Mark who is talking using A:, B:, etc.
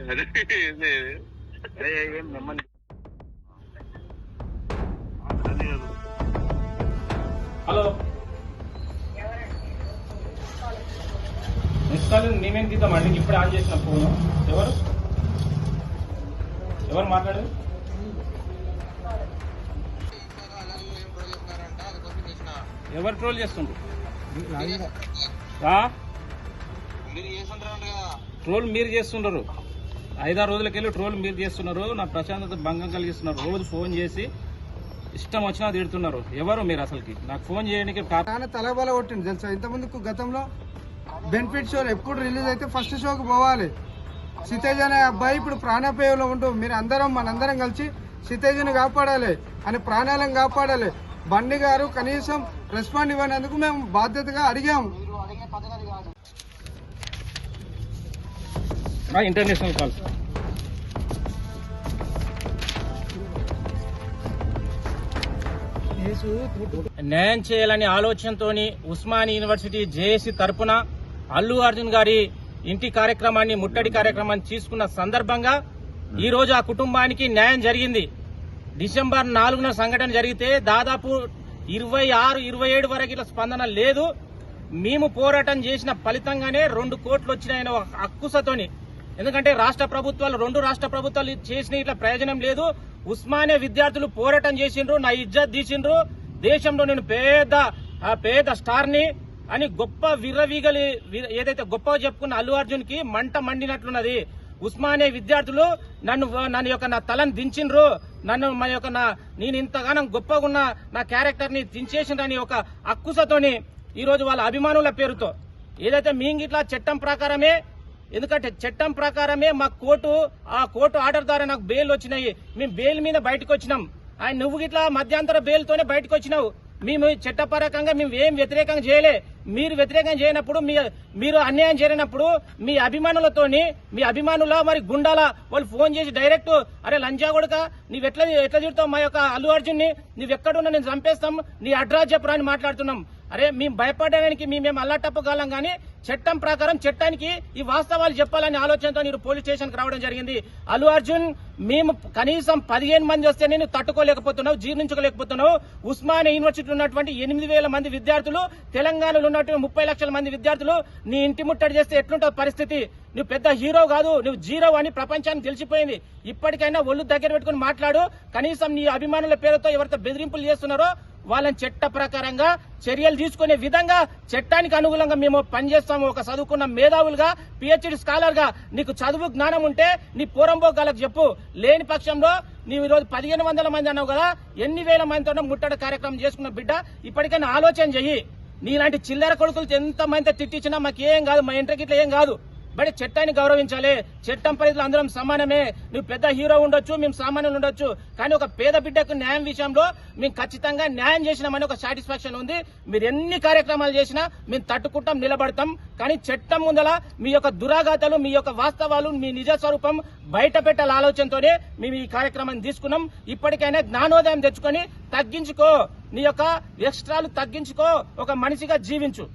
A: Hello miss call మేమేం తీద్దామండి. ఇప్పుడు on చేసిన ఫోన్ ఎవరు మాట్లాడేది? ఎవరు ట్రోల్ చేస్తుండ్రు? ట్రోల్ మీరు చేస్తుండ్రు. 5-6 రోజులకెళ్ళి ట్రోల్ మీరు చేస్తున్నారు. నా ప్రశాంతత భంగం కలిగిస్తున్నారు. రోజు ఫోన్ చేసి ఇష్టం వచ్చినా తిడుతున్నారు. ఎవరు మీరు అసలుకి? నాకు ఫోన్ చేయడానికి
B: తలబల కొట్టింది తెలుసా. ఇంతకుముందుకు గతంలో బెనిఫిట్ షో ఎప్పుడు రిలీజ్ అయితే ఫస్ట్ షోకి పోవాలి. సితేజ్ అనే అబ్బాయి ఇప్పుడు ప్రాణాపాయంలో ఉంటూ మీరు అందరం మనందరం కలిసి సితేజ్ని కాపాడాలి అని ప్రాణాలను కాపాడాలి. బండి గారు కనీసం రెస్పాండ్ ఇవ్వనందుకు మేము బాధ్యతగా అడిగాము.
A: ఇంటర్నేషనల్ కాల్స్ న్యాయం చేయాలని ఆలోచనతోని ఉస్మానియా యూనివర్సిటీ జేఏసీ తరపున అల్లు అర్జున్ గారి ఇంటి కార్యక్రమాన్ని ముట్టడి కార్యక్రమాన్ని తీసుకున్న సందర్భంగా ఈ రోజు ఆ కుటుంబానికి న్యాయం జరిగింది. డిసెంబర్ 4న సంఘటన జరిగితే దాదాపు 26-27 వరకు ఇట్లా స్పందన లేదు. మేము పోరాటం చేసిన ఫలితంగానే 2 కోట్లు వచ్చినాయని ఒక అక్కుసతోని. ఎందుకంటే రెండు రాష్ట్ర ప్రభుత్వాలు చేసిన ఇట్లా ప్రయోజనం లేదు. ఉస్మానియా విద్యార్థులు పోరాటం చేసిండ్రు, నా ఇజ్జత్ తీసిండ్రు. దేశంలో నేను పేద స్టార్ని అని గొప్ప విర్రవీగలి ఏదైతే గొప్పగా చెప్పుకున్న అల్లు అర్జున్ కి మంట మండినట్లున్నది. ఉస్మానియా విద్యార్థులు నా తలను దించిండ్రు. నేను ఇంతగానం గొప్పగా ఉన్న నా క్యారెక్టర్ ని దించేసిండ్రని ఒక అక్కుసతోని ఈ రోజు వాళ్ళ అభిమానుల పేరుతో ఏదైతే మేము ఇట్లా చట్టం ప్రకారమే, ఎందుకంటే చట్టం ప్రకారమే మా కోర్టు ఆర్డర్ ద్వారా నాకు బెయిల్ వచ్చినాయి. మేము బెయిల్ మీద బయటకు వచ్చినాం. నువ్వు ఇట్లా మధ్యంతర బెయిల్తోనే బయటకు వచ్చినావు. మేము చట్టపరకంగా మేము ఏం వ్యతిరేకంగా చేయలే. మీరు వ్యతిరేకంగా చేయనప్పుడు మీరు అన్యాయం జరిగినప్పుడు మీ అభిమానుల మరి గుండాల వాళ్ళు ఫోన్ చేసి డైరెక్ట్ అరే లంజా కొడుక ఎట్లా తిడతావు మా యొక్క అల్లు అర్జున్ ని, నువ్వెక్కడున్నా నేను చంపేస్తాం, నీ అడ్రస్ చెప్పరా అని మాట్లాడుతున్నాం. అరే మేము భయపడడానికి మేము అల్లాటప్పగలం కానీ చట్టం ప్రకారం చట్టానికి ఈ వాస్తవాలు చెప్పాలని ఆలోచనతో మీరు పోలీస్ స్టేషన్ కి రావడం జరిగింది. అల్లు అర్జున్ మేము కనీసం 15 మంది వస్తే నేను తట్టుకోలేకపోతున్నావు, జీర్ణించుకోలేకపోతున్నావు. ఉస్మానియా యూనివర్సిటీ ఉన్నటువంటి 8,000 మంది విద్యార్థులు, తెలంగాణలో ఉన్నటువంటి 30 లక్షల మంది విద్యార్థులు నీ ఇంటి ముట్టడి చేస్తే ఎట్లుంటుంది పరిస్థితి? నువ్వు పెద్ద హీరో కాదు, నువ్వు జీరో అని ప్రపంచానికి తెలిసిపోయింది. ఇప్పటికైనా ఒళ్ళు దగ్గర పెట్టుకుని మాట్లాడు. కనీసం నీ అభిమానుల పేరుతో ఎవరితో బెదిరింపులు చేస్తున్నారో వాళ్ళని చట్ట ప్రకారంగా చర్యలు తీసుకునే విధంగా చట్టానికి అనుగుణంగా మేము పనిచేస్తాము. ఒక చదువుకున్న మేధావులుగా, పిహెచ్డి స్కాలర్ గా నీకు చదువు జ్ఞానం ఉంటే నీ పూరంబోగాలకు చెప్పు. లేని పక్షంలో నీవు ఈరోజు 1500 మంది అన్నావు కదా, ఎన్ని వేల మందితో ముట్టడి కార్యక్రమం చేసుకున్న బిడ్డ ఇప్పటికైనా ఆలోచన చెయ్యి. నీలాంటి చిల్లర కొడుకులు ఎంత మంది తిట్టించినా మాకేం కాదు, మా ఇంటికి ఇట్లా ఏం కాదు. బట్ చట్టాన్ని గౌరవించాలి. చట్టం పరిధిలో అందరం సమానమే. నువ్వు పెద్ద హీరో ఉండొచ్చు, మేము సామాన్యులు ఉండొచ్చు, కానీ ఒక పేద బిడ్డకు న్యాయం విషయంలో మేము ఖచ్చితంగా న్యాయం చేసినామని ఒక సాటిస్ఫాక్షన్ ఉంది. మీరు ఎన్ని కార్యక్రమాలు చేసినా మేము తట్టుకుంటాం, నిలబడతాం. కానీ చట్టం ముందల మీ యొక్క దురాఘాతాలు, మీ యొక్క వాస్తవాలు, మీ నిజ స్వరూపం బయట పెట్టాల ఆలోచనతోనే మేము ఈ కార్యక్రమాన్ని తీసుకున్నాం. ఇప్పటికైనా జ్ఞానోదయం తెచ్చుకొని తగ్గించుకో, నీ యొక్క ఎక్స్ట్రాలు తగ్గించుకో, ఒక మనిషిగా జీవించు.